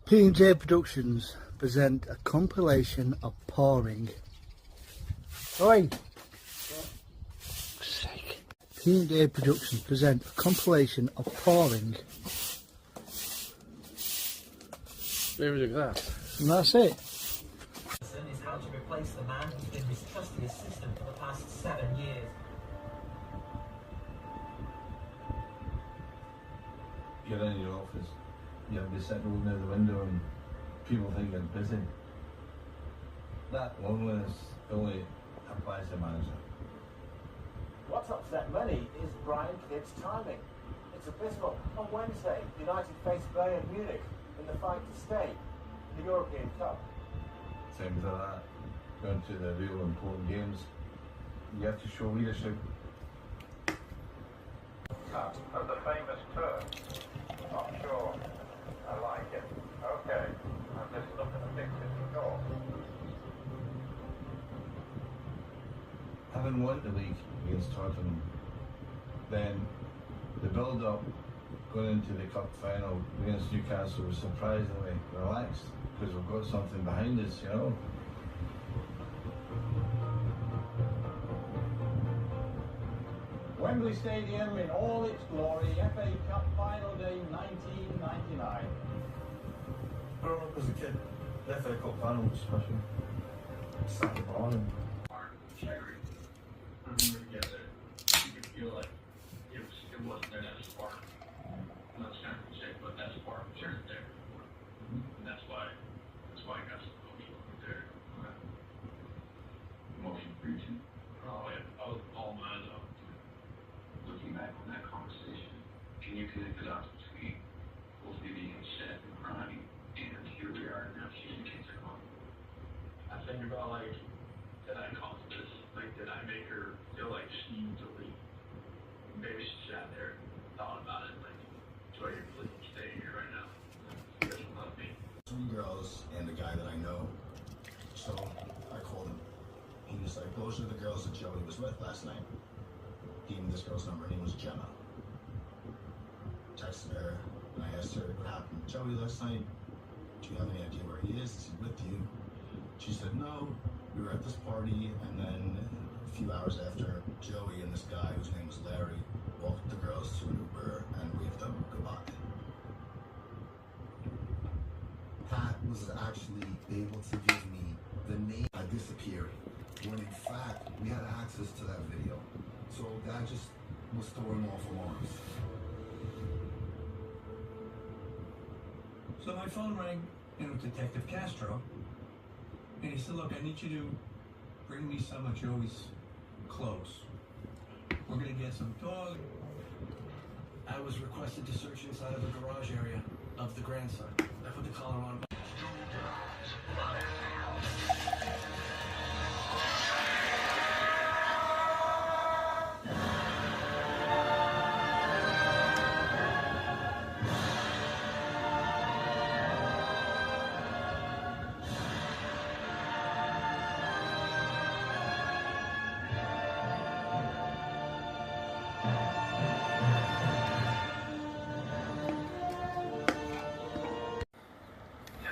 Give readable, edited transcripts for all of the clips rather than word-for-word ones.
P&J Productions present a compilation of pouring. Oi! Sake. P&J Productions present a compilation of pouring. Maybe look at that. And that's it. Is how to replace the man who's been mistrusting his system for the past 7 years. You're in your office, you'll be sitting looking out the window and people think you're busy. That loneliness only applies to manager. What's upset many is Brian Kidd's timing. It's abysmal. On Wednesday, United face Bayern Munich in the fight to stay in the European Cup. Things like that, going to the real important games, you have to show leadership. Of the famous term. Not sure. I like it. Okay. I'm just looking at the pictures you got. Having won the league against Tottenham, then the build-up going into the cup final against Newcastle was surprisingly relaxed because we've got something behind us, you know. Wembley Stadium in all its glory, FA Cup final day 1999. Growing up as a kid, the FA Cup final was special. Sat the bar and Integrity. When we were together, you could feel like it wasn't there, that spark. I'm not trying to say, but that spark was there. And that's why I got so emotional there. Emotion preaching. Oh, yeah, I was all mine up. Looking back on that conversation, can you connect the dots between both me being upset and crying, and here we are now, she's the kids are gone. I think about like, did I cause this? Like, did I make her feel like she needs to leave? Maybe she sat there and thought about it, like, Joy, you're please stay here right now. She doesn't love me. 3 girls and a guy that I know. So I called him. He was like, those are the girls that Joey was with last night. Gave me this girl's number. Her name was Gemma. Texted her and I asked her what happened to Joey last night. Do you have any idea where he is? Is he with you? She said no. We were at this party, and then a few hours after, Joey and this guy, whose name was Larry, walked the girls to an Uber and waved them goodbye. Pat was actually able to give me the name I disappeared, when in fact we had access to that video. So that just was throwing off alarms. So my phone rang, and it was Detective Castro. And he said, look, I need you to bring me some of Joey's clothes. We're gonna get some dog. I was requested to search inside of the garage area of the grandson. I put the collar on.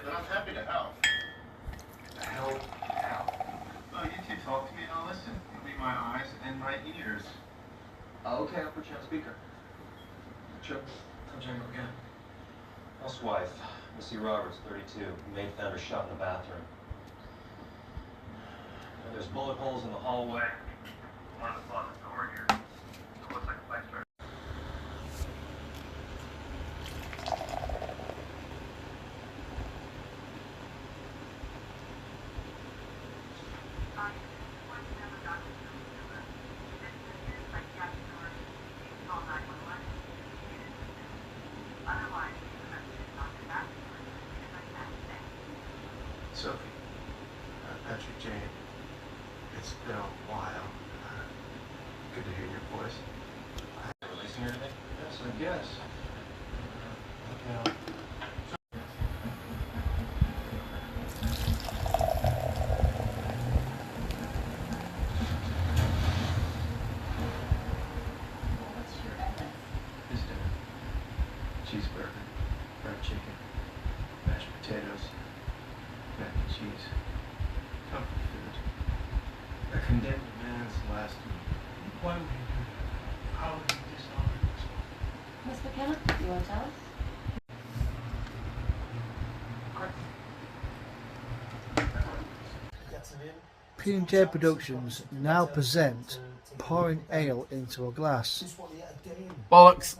I'm happy to help. Help? Oh, you two talk to me and I'll listen. You'll be my eyes and my ears. Okay, I'll put you on speaker. Sure. Come check him again. Housewife, Missy Roberts, 32. Maid found her shot in the bathroom. And there's bullet holes in the hallway. One of the closet door here. It looks like a place for Sophie, Patrick Jane, it's been a while. Good to hear your voice. Releasing her today? Yes, I guess. Okay. Cheeseburger, fried chicken, mashed potatoes. cheese. Comfort food. A condemned man's last meal. Why would he do that? How would he dishonor himself? Miss McKenna, you want to tell us? P&J Productions now present pouring ale into a glass. Bollocks.